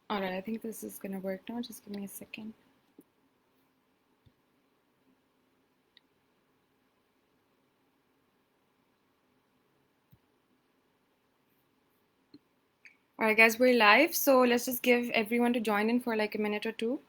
All right, I think this is gonna work now. Just give me a second. All right, guys, we're live. So let's just give everyone to join in for like a minute or two.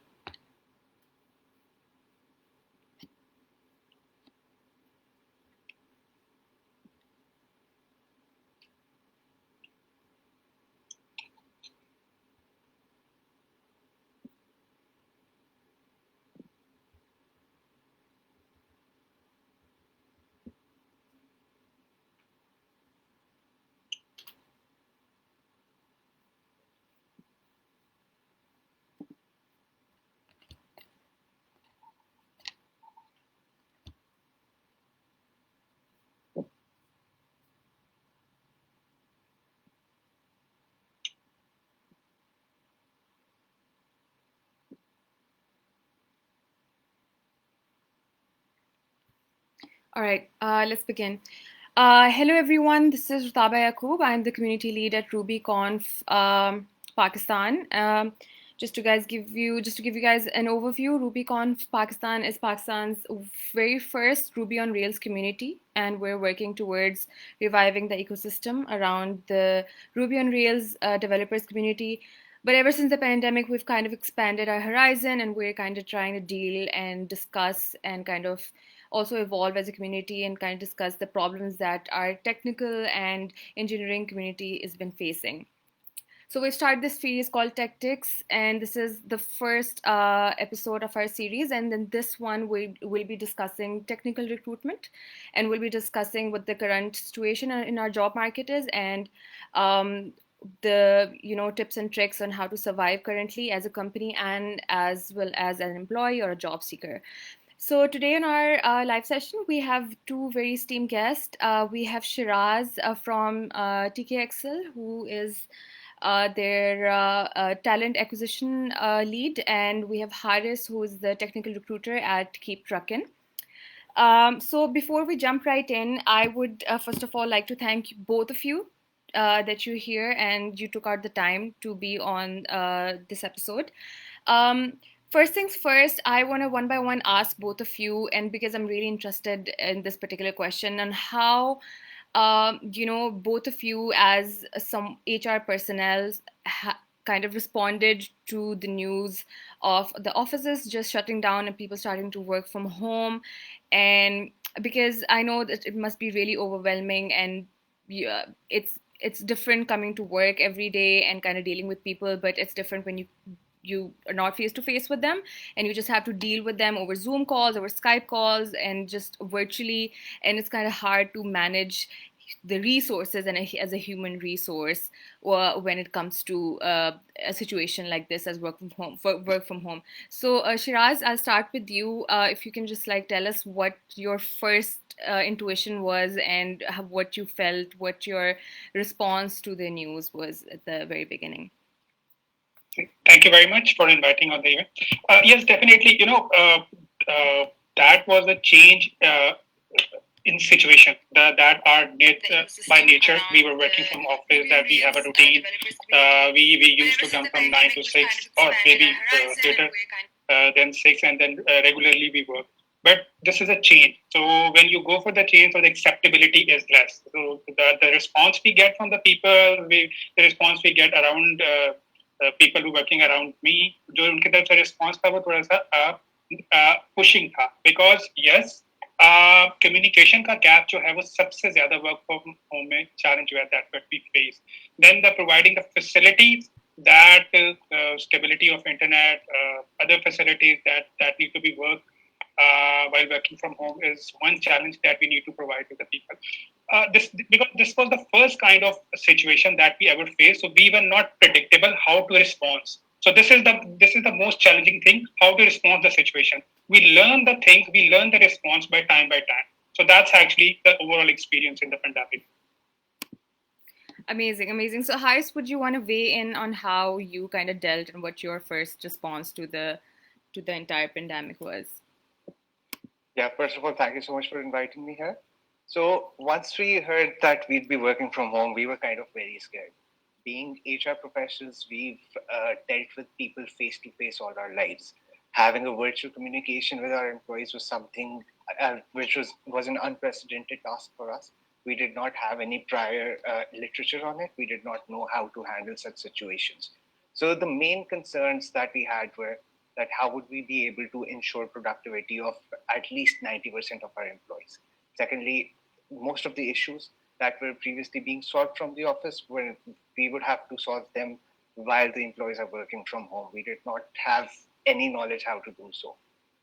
All right, let's begin. Hello, everyone. This is Rutaba Yaqub. I'm the community lead at RubyConf Pakistan. Just to give you guys an overview, RubyConf Pakistan is Pakistan's very first Ruby on Rails community, and we're working towards reviving the ecosystem around the Ruby on Rails developers community. But ever since the pandemic, we've kind of expanded our horizon, and we're kind of trying to deal and discuss and kind of also evolve as a community and kind of discuss the problems that our technical and engineering community has been facing. So we started this series called Tactics, and this is the first episode of our series. And then this one we will be discussing technical recruitment, and we'll be discussing what the current situation in our job market is, and the tips and tricks on how to survive currently as a company and as well as an employee or a job seeker. So today in our live session, we have two very esteemed guests. We have Shiraz from TKXL, who is their talent acquisition lead, and we have Haris, who is the technical recruiter at Keep Truckin'. So before we jump right in, I would first of all like to thank both of you that you're here and you took out the time to be on this episode. Um, First things first, I want to one by one ask both of you, and because I'm really interested in this particular question and how, both of you as some HR personnel kind of responded to the news of the offices just shutting down and people starting to work from home. And because I know that it must be really overwhelming, and yeah, it's different coming to work every day and kind of dealing with people, but it's different when you are not face to face with them and you just have to deal with them over Zoom calls, over Skype calls, and just virtually. And it's kind of hard to manage the resources and as a human resource when it comes to a situation like this as work from home. So Shiraz, I'll start with you. If you can just like tell us what your first intuition was and what you felt, what your response to the news was at the very beginning. Thank you very much for inviting on the event. Yes, definitely. That was a change in situation that are by nature. We were working from office, that we have a routine. We used to come from 9 to 6 or maybe later than 6, and then regularly we work. But this is a change. So when you go for the change, so the acceptability is less. So the response we get from the people, the response we get around people who working around me, जो उनकी तरफ से response था वो थोड़ा सा pushing था, because yes, communication का gap जो है वो सबसे ज़्यादा work from home में challenge हुआ, that what we face. Then the providing the facilities, that stability of internet, other facilities that need to be worked while working from home is one challenge that we need to provide to the people. Because this was the first kind of situation that we ever faced, so we were not predictable how to respond. So this is the most challenging thing, how to respond to the situation. We learn the things, we learn the response by time. So that's actually the overall experience in the pandemic. Amazing. So, Haris, would you want to weigh in on how you kind of dealt and what your first response to the entire pandemic was? Yeah, first of all, thank you so much for inviting me here. So once we heard that we'd be working from home, we were kind of very scared. being HR professionals, we've dealt with people face to face all our lives. Having a virtual communication with our employees was something which was an unprecedented task for us. We did not have any prior literature on it. We did not know how to handle such situations. So the main concerns that we had were that how would we be able to ensure productivity of at least 90% of our employees. Secondly, most of the issues that were previously being solved from the office were we would have to solve them while the employees are working from home. We did not have any knowledge how to do so.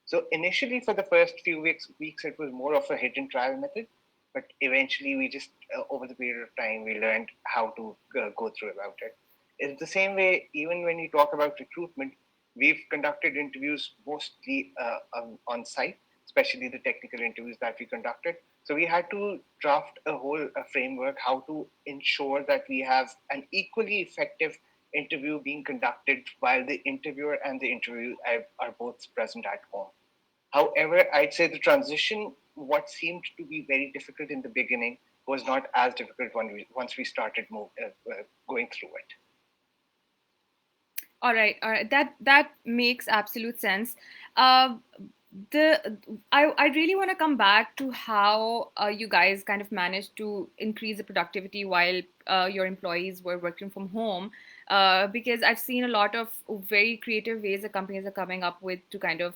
So initially, for the first few weeks it was more of a hit and trial method, but eventually we just over the period of time we learned how to go through about it. It's the same way. Even when you talk about recruitment, we've conducted interviews mostly on site, especially the technical interviews that we conducted. So we had to draft a whole framework how to ensure that we have an equally effective interview being conducted while the interviewer and the interview are both present at home. However, I'd say the transition, what seemed to be very difficult in the beginning, was not as difficult once we started going through it. All right. That makes absolute sense. Uh, the I really want to come back to how you guys kind of managed to increase the productivity while your employees were working from home, because I've seen a lot of very creative ways that companies are coming up with to kind of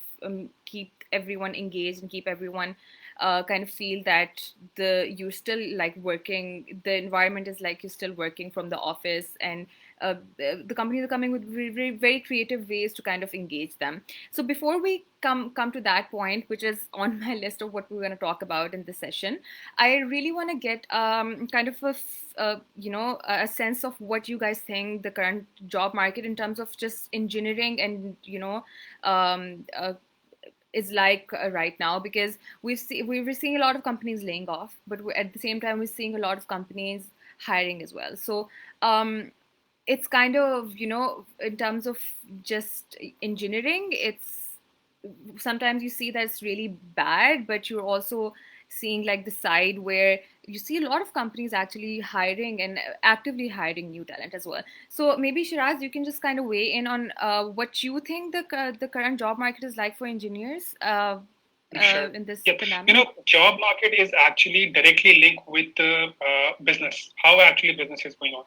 keep everyone engaged and keep everyone kind of feel that you're still like working, the environment is like you're still working from the office, and the companies are coming with very creative ways to kind of engage them. So before we come to that point, which is on my list of what we're going to talk about in this session, I really want to get kind of a sense of what you guys think the current job market in terms of just engineering and is like right now, because we're seeing a lot of companies laying off, but at the same time we're seeing a lot of companies hiring as well. So it's kind of, in terms of just engineering, it's sometimes you see that it's really bad, but you're also seeing like the side where you see a lot of companies actually hiring and actively hiring new talent as well. So maybe Shiraz, you can just kind of weigh in on what you think the current job market is like for engineers Sure. in this Yep. pandemic. Job market is actually directly linked with the business. How actually business is going on.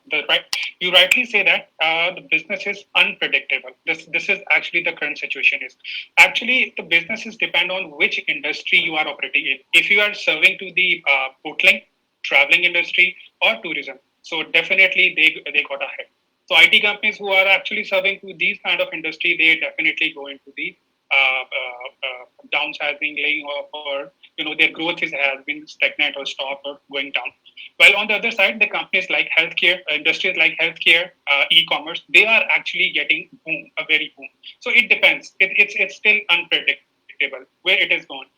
You rightly say that the business is unpredictable. This is actually the current situation is. Actually, the businesses depend on which industry you are operating in. If you are serving to the hoteling, traveling industry, or tourism, so definitely they got ahead. So IT companies who are actually serving to these kind of industry, they definitely go into the downsizing, laying off, or their growth has been stagnant or stopped or going down. While on the other side, the companies like healthcare, industries like healthcare, e-commerce, they are actually getting a very boom. So it depends. It's still unpredictable where it is going.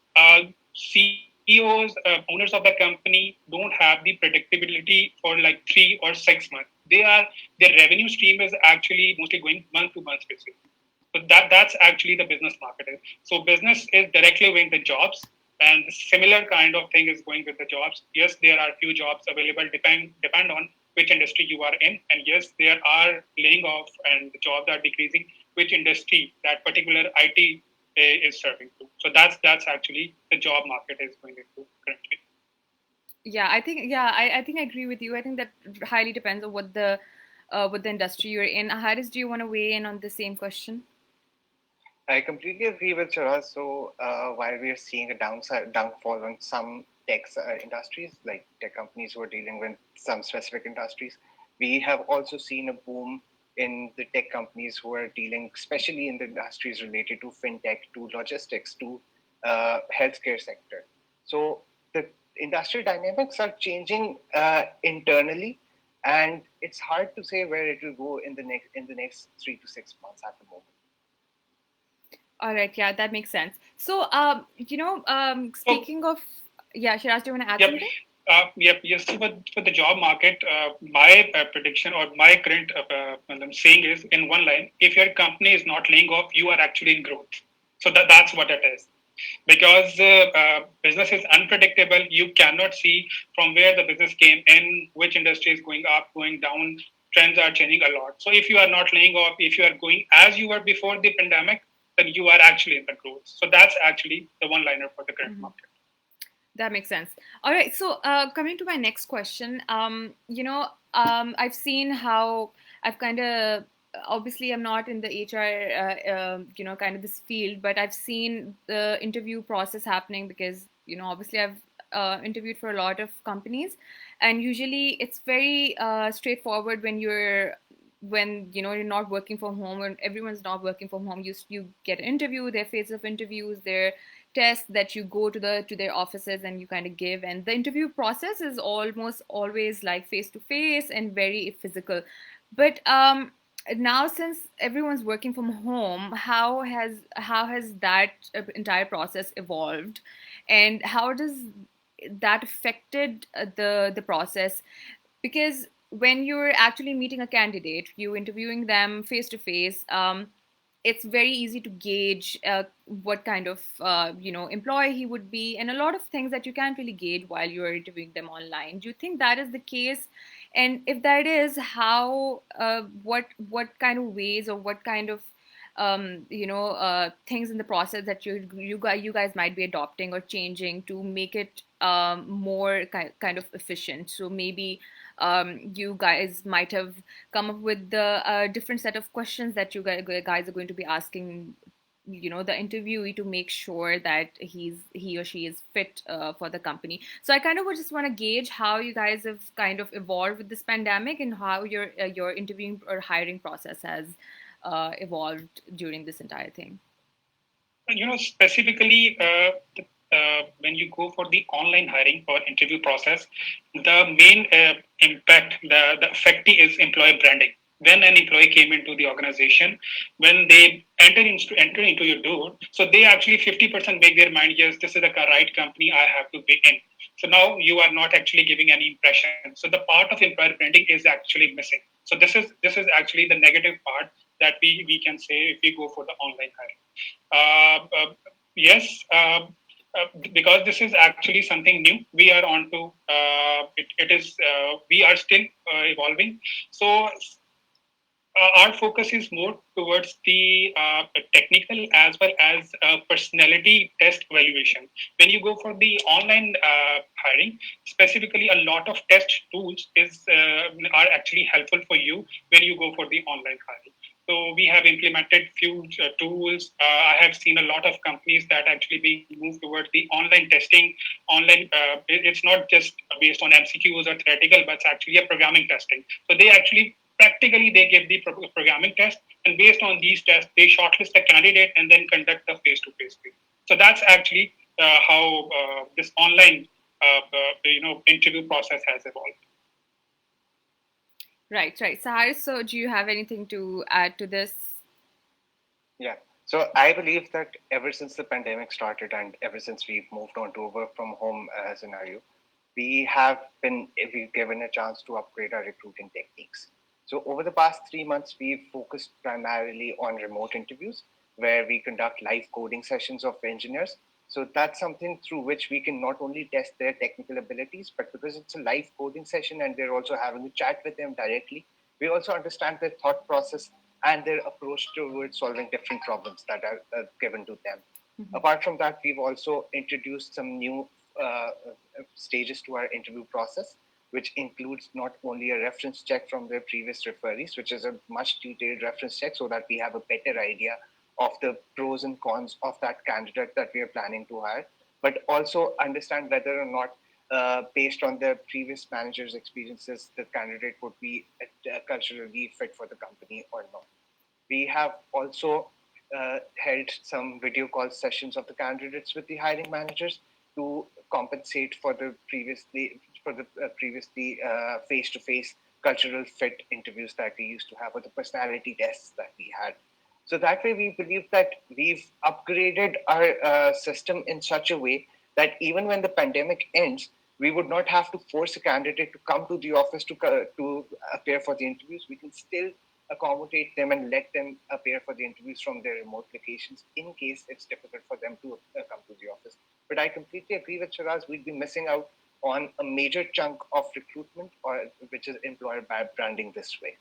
CEOs, owners of the company don't have the predictability for like 3 or 6 months. Their revenue stream is actually mostly going month to month basis. So that's actually the business market is. So business is directly with the jobs, and similar kind of thing is going with the jobs. Yes, there are few jobs available. Depend on which industry you are in, and yes, there are laying off and the jobs are decreasing. Which industry that particular IT is serving to. So that's actually the job market is going into currently. I think I agree with you. I think that highly depends on what the industry you're in. Haris, do you want to weigh in on the same question? I completely agree with Shiraz. So while we are seeing a downfall on some tech industries, like tech companies who are dealing with some specific industries, we have also seen a boom in the tech companies who are dealing, especially in the industries related to fintech, to logistics, to healthcare sector. So the industrial dynamics are changing internally, and it's hard to say where it will go in the next 3 to 6 months at the moment. All right, yeah, that makes sense. So, So speaking of, yeah, Shiraz, do you want to add yep. something? Yes. So for the job market, my prediction or my current what I'm saying is in one line: if your company is not laying off, you are actually in growth. So that's what it is. Because business is unpredictable, you cannot see from where the business came in, which industry is going up, going down. trends are changing a lot. So if you are not laying off, if you are going as you were before the pandemic, then you are actually in the growth. So that's actually the one liner for the current market. That makes sense. All right. So, coming to my next question, I've seen how I've kind of obviously I'm not in the HR, kind of this field, but I've seen the interview process happening because obviously I've interviewed for a lot of companies, and usually it's very straightforward when you're not working from home and everyone's not working from home. You get an interview, their phase of interviews, their tests that you go to their offices and you kind of give, and the interview process is almost always like face to face and very physical. But now since everyone's working from home, how has that entire process evolved, and how does that affected the process? Because when you're actually meeting a candidate, you interviewing them face to face, it's very easy to gauge what kind of employee he would be, and a lot of things that you can't really gauge while you're interviewing them online. Do you think that is the case? And if that is, how what kind of ways or what kind of things in the process that you guys might be adopting or changing to make it more kind of efficient? So maybe you guys might have come up with the different set of questions that you guys are going to be asking the interviewee to make sure that he or she is fit for the company. So I kind of would just want to gauge how you guys have kind of evolved with this pandemic, and how your interviewing or hiring process has evolved during this entire thing. Specifically, when you go for the online hiring or interview process, the main impact, the effect is employer branding. When an employee came into the organization, when they enter into your door, so they actually 50% make their mind, yes, this is the right company, I have to be in. So now you are not actually giving any impression. So the part of employer branding is actually missing. So this is actually the negative part that we can say if we go for the online hiring. Yes, because this is actually something new. We are on to it is we are still evolving. So our focus is more towards the technical as well as personality test evaluation. When you go for the online hiring, specifically, a lot of test tools are actually helpful for you when you go for the online hiring. So we have implemented few tools. I have seen a lot of companies that actually being moved towards the online testing. Online, it's not just based on MCQs or theoretical, but it's actually a programming testing. So they actually practically they give the programming test, and based on these tests they shortlist a candidate and then conduct a face-to-face thing. So that's actually how this online interview process has evolved. Right. So Harris, so do you have anything to add to this? Yeah. So I believe that ever since the pandemic started and ever since we've moved on to a work from home scenario, we've given a chance to upgrade our recruiting techniques. So over the past 3 months, we've focused primarily on remote interviews where we conduct live coding sessions of engineers. So that's something through which we can not only test their technical abilities, but because it's a live coding session and we're also having a chat with them directly, we also understand their thought process and their approach towards solving different problems that are given to them. Mm-hmm. Apart from that, we've also introduced some new stages to our interview process, which includes not only a reference check from their previous referees, which is a much detailed reference check so that we have a better idea of the pros and cons of that candidate that we are planning to hire, but also understand whether or not, based on the previous manager's experiences, the candidate would be culturally fit for the company or not. We have also held some video call sessions of the candidates with the hiring managers to compensate for the previously face-to-face cultural fit interviews that we used to have, or the personality tests that we had. So that way, we believe that we've upgraded our system in such a way that even when the pandemic ends, we would not have to force a candidate to come to the office to appear for the interviews. We can still accommodate them and let them appear for the interviews from their remote locations in case it's difficult for them to come to the office. But I completely agree with Shiraz. We'd be missing out on a major chunk of recruitment, which is employer branding this way.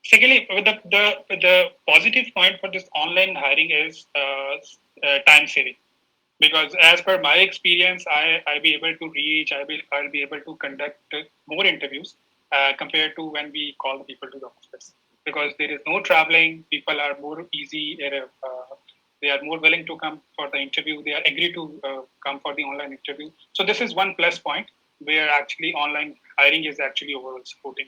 Secondly, the positive point for this online hiring is time saving. Because as per my experience, I'll be able to reach, I'll be able to conduct more interviews compared to when we call the people to the office. Because there is no traveling, people are more easy, they are more willing to come for the interview, they are agree to come for the online interview. So this is one plus point where actually online hiring is actually overall supporting.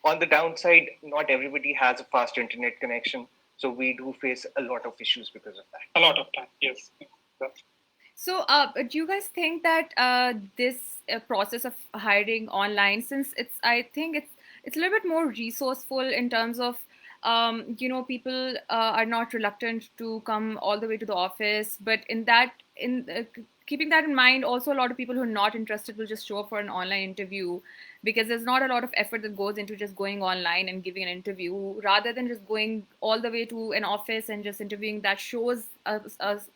On the downside, not everybody has a fast internet connection, so we do face a lot of issues because of that. A lot of time, yes. That's So, do you guys think that this process of hiring online, since I think it's a little bit more resourceful in terms of, people are not reluctant to come all the way to the office, but keeping that in mind, also a lot of people who are not interested will just show up for an online interview because there's not a lot of effort that goes into just going online and giving an interview rather than just going all the way to an office and just interviewing. That shows a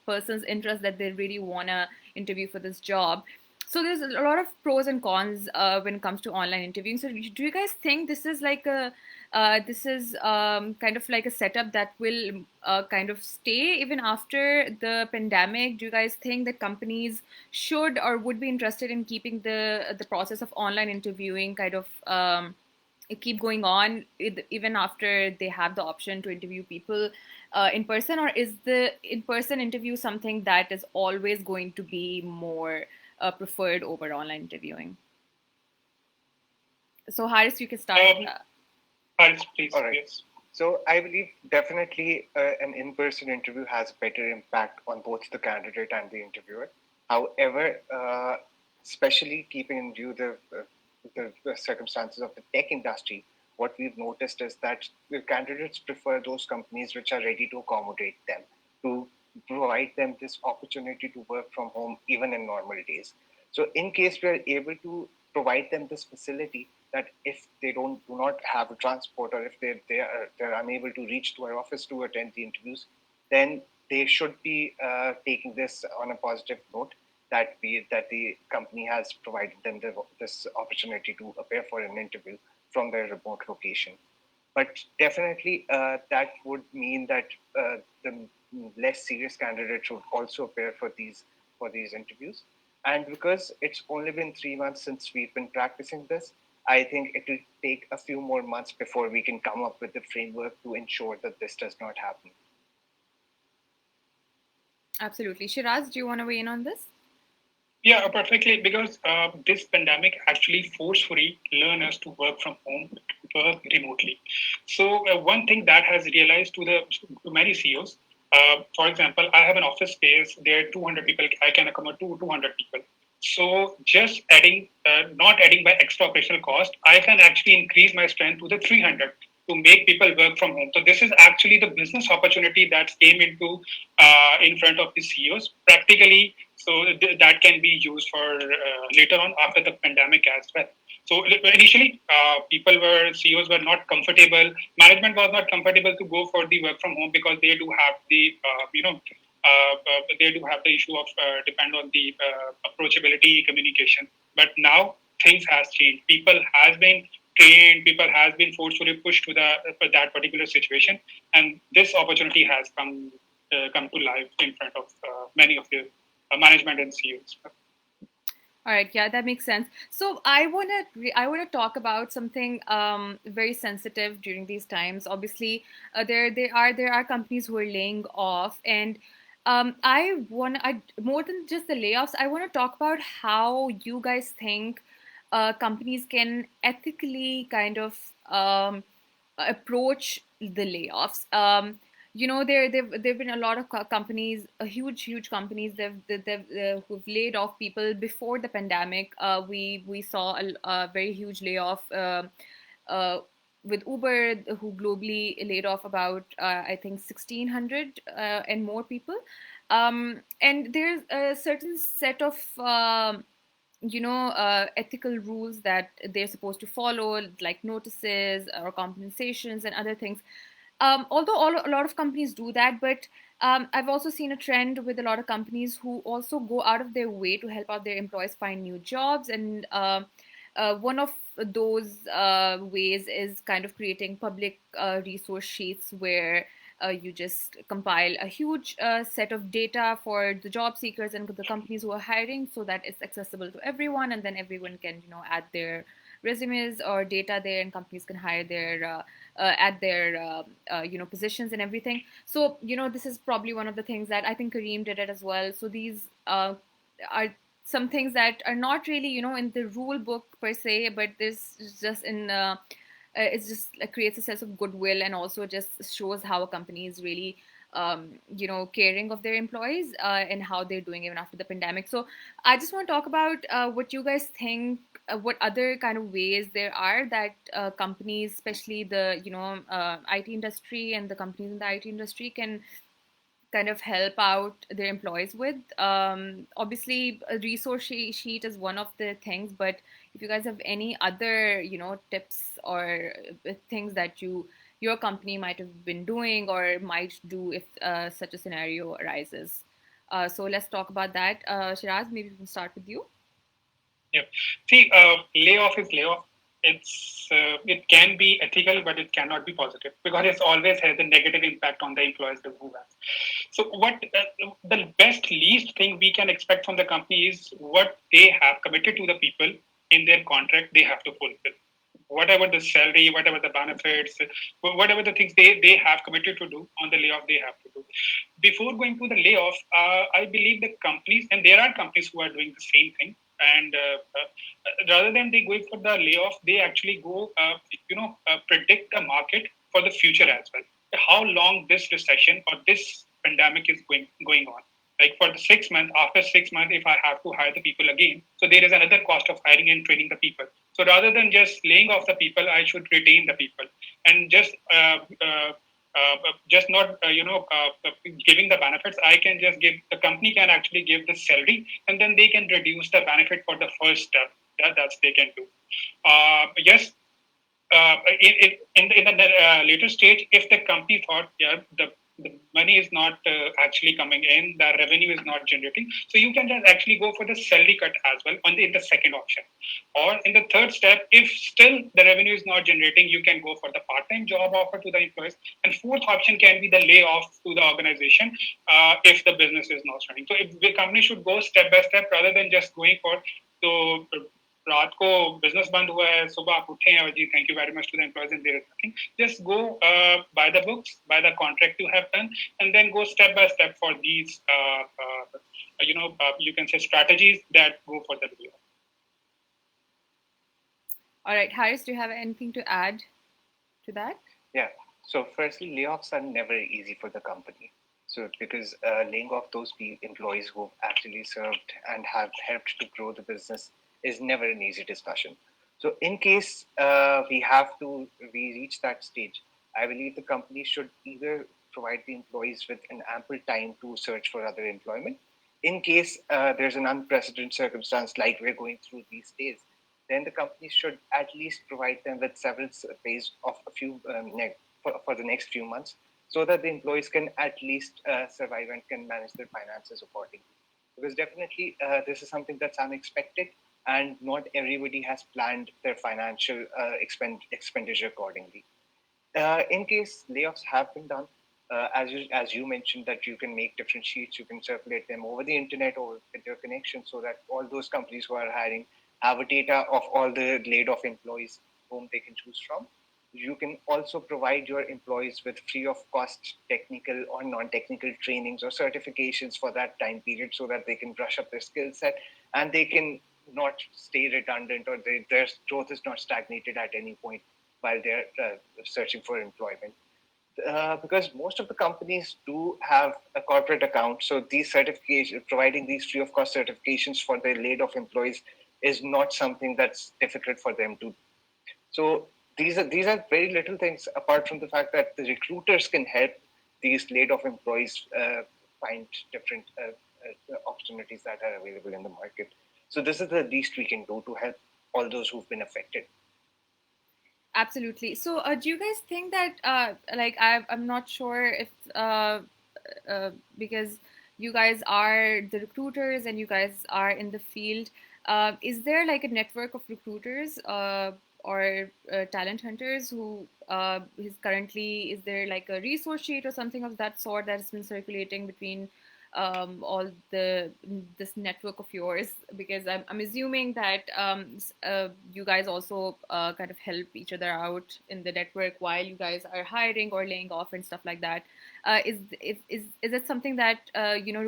person's interest that they really want to interview for this job. So there's a lot of pros and cons when it comes to online interviewing. So do you guys think this is like a this is kind of like a setup that will kind of stay even after the pandemic? Do you guys think that companies should or would be interested in keeping the process of online interviewing kind of keep going on even after they have the option to interview people in person, or is the in-person interview something that is always going to be more preferred over online interviewing? So Haris, you can start. please, All right. yes. So I believe definitely an in-person interview has a better impact on both the candidate and the interviewer. However, especially keeping in view the circumstances of the tech industry, what we've noticed is that the candidates prefer those companies which are ready to accommodate them, to provide them this opportunity to work from home even in normal days. So in case we are able to provide them this facility, that if they do not have a transport, or if they're unable to reach to our office to attend the interviews, then they should be taking this on a positive note, that the company has provided them this opportunity to appear for an interview from their remote location. But definitely, that would mean that the less serious candidates should also appear for these interviews. And because it's only been 3 months since we've been practicing this, I think it will take a few more months before we can come up with the framework to ensure that this does not happen. Absolutely. Shiraz, do you want to weigh in on this? Yeah, perfectly. Because this pandemic actually forcefully learn us to work from home, work remotely. So one thing that has realized to many CEOs, for example, I have an office space. There are 200 people. I can accommodate 200 people. So just not adding by extra operational cost, I can actually increase my strength to the 300 to make people work from home. So this is actually the business opportunity that came into in front of the CEOs practically. So that can be used for later on after the pandemic as well. So initially, CEOs were not comfortable. Management was not comfortable to go for the work from home because they do have the they do have the issue of depend on the approachability communication. But now things has changed. People has been trained. People has been forcefully pushed to that particular situation, and this opportunity has come to life in front of many of the management and CEOs. All right, yeah, that makes sense. So I wanna talk about something very sensitive during these times. Obviously, there are companies who are laying off, and I more than just the layoffs. I want to talk about how you guys think companies can ethically kind of approach the layoffs. There've been a lot of companies, huge companies. Who've laid off people before the pandemic. We saw a very huge layoff. Uh, with Uber, who globally laid off about I think 1,600 and more people, and there's a certain set of ethical rules that they're supposed to follow, like notices or compensations and other things. Although a lot of companies do that, but I've also seen a trend with a lot of companies who also go out of their way to help out their employees find new jobs. And one of those ways is kind of creating public resource sheets where you just compile a huge set of data for the job seekers and the companies who are hiring, so that it's accessible to everyone, and then everyone can add their resumes or data there, and companies can hire their at their positions and everything. So this is probably one of the things that I think Kareem did it as well. So these are some things that are not really in the rule book per se, but this is just in it's just creates a sense of goodwill, and also just shows how a company is really caring of their employees, and how they're doing even after the pandemic. So I just want to talk about what you guys think, what other kind of ways there are that companies, especially the IT industry and the companies in the IT industry, can kind of help out their employees with. Obviously, a resource sheet is one of the things, but if you guys have any other, tips or things that your company might have been doing or might do if such a scenario arises. So let's talk about that. Shiraz, maybe we can start with you. Yeah. See, layoff is layoff. It can be ethical, but it cannot be positive because it always has a negative impact on the employees who have. So, what the best least thing we can expect from the company is what they have committed to the people in their contract. They have to fulfill whatever the salary, whatever the benefits, whatever the things they have committed to do on the layoff, they have to do. Before going to the layoff, I believe the companies, and there are companies who are doing the same thing. And rather than they going for the layoff, they actually go, predict the market for the future as well. How long this recession or this pandemic is going on. Like for the 6 months, after 6 months, if I have to hire the people again, so there is another cost of hiring and training the people. So rather than just laying off the people, I should retain the people and just not giving the benefits. I can just give, the company can actually give the salary, and then they can reduce the benefit for the first step. That's they can do. Yes, in the later stage, if the company thought, yeah, the money is not actually coming in, the revenue is not generating, so you can just actually go for the salary cut as well in the second option. Or in the third step, if still the revenue is not generating, you can go for the part-time job offer to the employees. And fourth option can be the layoff to the organization if the business is not running. So if the company should go step by step rather than just going for so रात को business बंद हुआ है सुबह आप उठे हैं जी thank you very much to the employees and there is nothing just go by the books by the contract you have done and then go step by step for these you can say strategies that go for the video. All right, Harris, do you have anything to add to that? Yeah. So firstly, layoffs are never easy for the company. So because laying off those employees who have actually served and have helped to grow the business is never an easy discussion. So in case we reach that stage, I believe the company should either provide the employees with an ample time to search for other employment. In case there's an unprecedented circumstance like we're going through these days, then the company should at least provide them with several pays of a few for the next few months, so that the employees can at least survive and can manage their finances accordingly. Because definitely this is something that's unexpected, and not everybody has planned their financial expenditure accordingly. In case layoffs have been done, as you mentioned, that you can make different sheets, you can circulate them over the internet or with your connection, so that all those companies who are hiring have a data of all the laid off employees whom they can choose from. You can also provide your employees with free of cost technical or non-technical trainings or certifications for that time period, so that they can brush up their skill set and they can not stay redundant, or their growth is not stagnated at any point while they're searching for employment. Because most of the companies do have a corporate account, so these certifications, providing these free of cost certifications for their laid off employees, is not something that's difficult for them to. So these are very little things, apart from the fact that the recruiters can help these laid off employees find different opportunities that are available in the market. So this is the least we can do to help all those who've been affected. Absolutely. So, do you guys think that, I'm not sure if, because you guys are the recruiters and you guys are in the field, is there like a network of recruiters or talent hunters who is currently, is there like a resource sheet or something of that sort that's been circulating between all this network of yours? Because I'm assuming that you guys also kind of help each other out in the network while you guys are hiring or laying off and stuff like that. Is it something that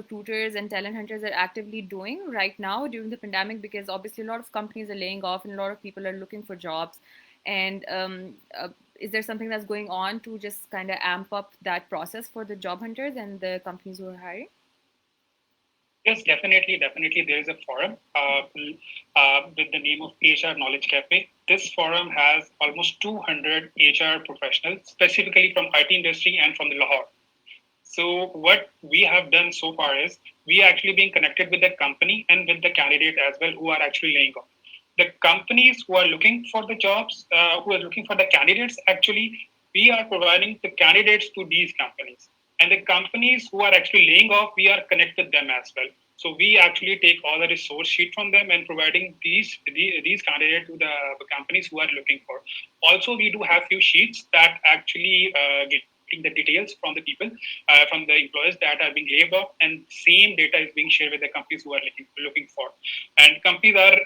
recruiters and talent hunters are actively doing right now during the pandemic? Because obviously a lot of companies are laying off and a lot of people are looking for jobs. And is there something that's going on to just kind of amp up that process for the job hunters and the companies who are hiring? Yes, definitely, definitely. There is a forum with the name of HR Knowledge Cafe. This forum has almost 200 HR professionals, specifically from IT industry and from the Lahore. So what we have done so far is we actually being connected with the company and with the candidate as well who are actually laying off. The companies who are looking for the jobs, who are looking for the candidates, actually we are providing the candidates to these companies. And the companies who are actually laying off, we are connected them as well. So we actually take all the resource sheet from them and providing these candidates to the companies who are looking for. Also, we do have few sheets that actually get the details from the people, from the employers that are being laid off, and same data is being shared with the companies who are looking for. And companies are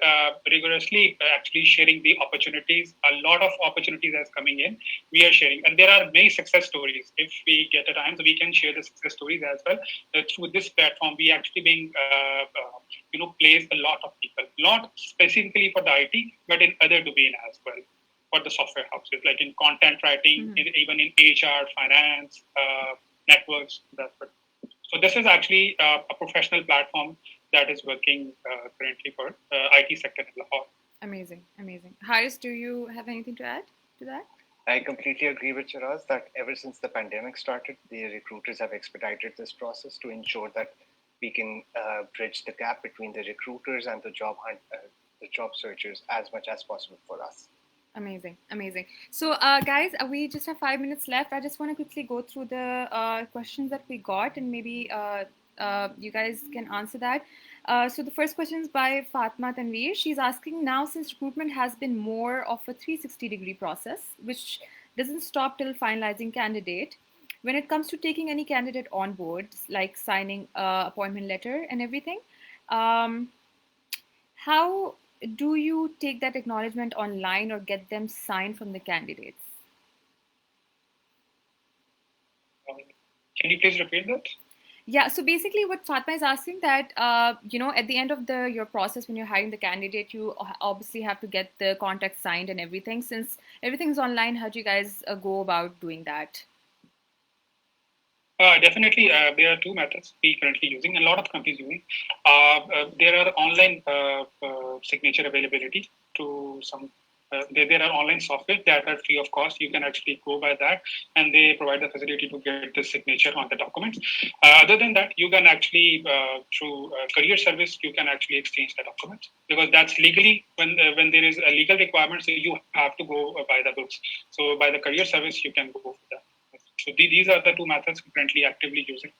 rigorously actually sharing the opportunities. A lot of opportunities are coming in. We are sharing, and there are many success stories. If we get a time, so we can share the success stories as well. Through this platform, we actually being place a lot of people, not specifically for the IT, but in other domain as well for the software houses, like in content writing, even in HR, finance, networks. That's what. So this is actually a professional platform that is working currently for IT sector in Lahore. Amazing, amazing. Haris, do you have anything to add to that? I completely agree with Shiraz that ever since the pandemic started, the recruiters have expedited this process to ensure that we can bridge the gap between the recruiters and the the job searchers as much as possible for us. Amazing, amazing. So, guys, we just have 5 minutes left. I just want to quickly go through the questions that we got, and maybe you guys can answer that. So, the first question is by Fatma Tanveer. She's asking, now, since recruitment has been more of a 360-degree process, which doesn't stop till finalizing candidate, when it comes to taking any candidate on board, like signing appointment letter and everything, um, how do you take that acknowledgement online or get them signed from the candidates? Can you please repeat that? Yeah, so basically what Fatma is asking that, at the end of your process when you're hiring the candidate, you obviously have to get the contract signed and everything. Since everything's online, how do you guys go about doing that? Definitely, there are two methods we currently using. A lot of companies using. There are online signature availability to some. There are online software that are free of cost. You can actually go by that, and they provide the facility to get the signature on the documents. Other than that, you can actually through career service you can actually exchange the documents because that's legally when there is a legal requirement, so you have to go by the books. So by the career service, you can go for that. So these are the two methods we're currently actively using.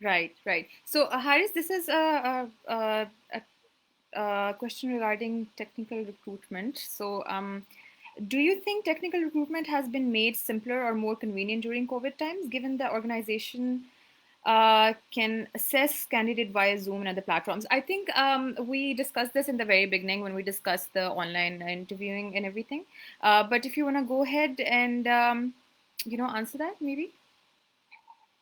Right, right. So, Haris, this is a question regarding technical recruitment. So, do you think technical recruitment has been made simpler or more convenient during COVID times, given the organization can assess candidate via Zoom and other platforms? I think we discussed this in the very beginning when we discussed the online interviewing and everything. But if you want to go ahead and answer that, maybe.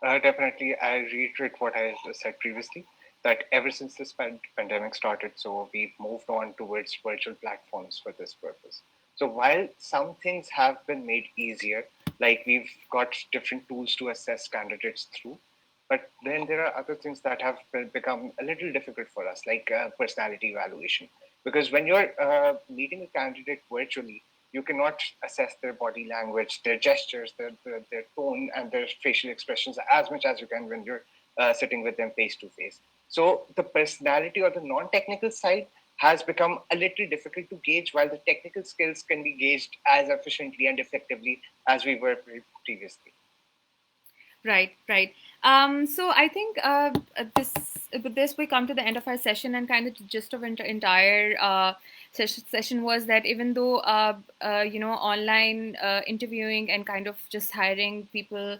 Definitely, I reiterate what I said previously that ever since this pandemic started, so we've moved on towards virtual platforms for this purpose. So while some things have been made easier, like we've got different tools to assess candidates through, but then there are other things that have become a little difficult for us, like personality evaluation. Because when you're meeting a candidate virtually, you cannot assess their body language, their gestures, their tone, and their facial expressions as much as you can when you're sitting with them face to face. So the personality or the non-technical side has become a little difficult to gauge, while the technical skills can be gauged as efficiently and effectively as we were previously. Right, right. So I think with this, we come to the end of our session, and kind of the gist of entire session was that even though online interviewing and kind of just hiring people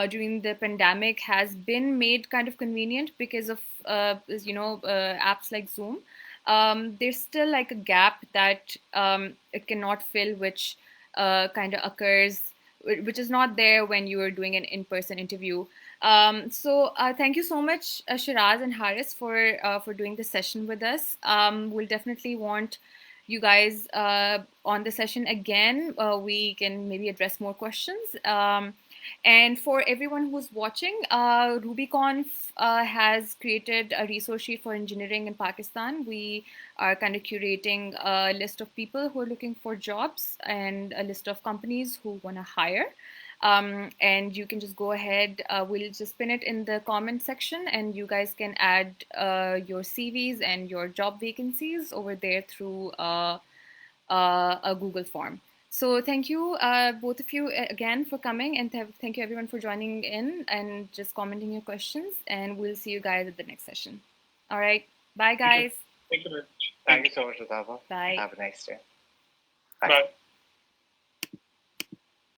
during the pandemic has been made kind of convenient because of apps like Zoom, there's still like a gap that it cannot fill, which kind of occurs, which is not there when you are doing an in-person interview. So thank you so much, Shiraz and Haris, for doing this session with us. We'll definitely want you guys on the session again. We can maybe address more questions. And for everyone who's watching, RubyConf has created a resource sheet for engineering in Pakistan. We are kind of curating a list of people who are looking for jobs and a list of companies who want to hire. And you can just go ahead, we'll just pin it in the comment section, and you guys can add your CVs and your job vacancies over there through a Google form. So thank you, both of you, again for coming, and thank you everyone for joining in and just commenting your questions. And we'll see you guys at the next session. All right. Bye, guys. Thank you very much. Thank you so much, Rutava. Bye. Have a nice day. Bye.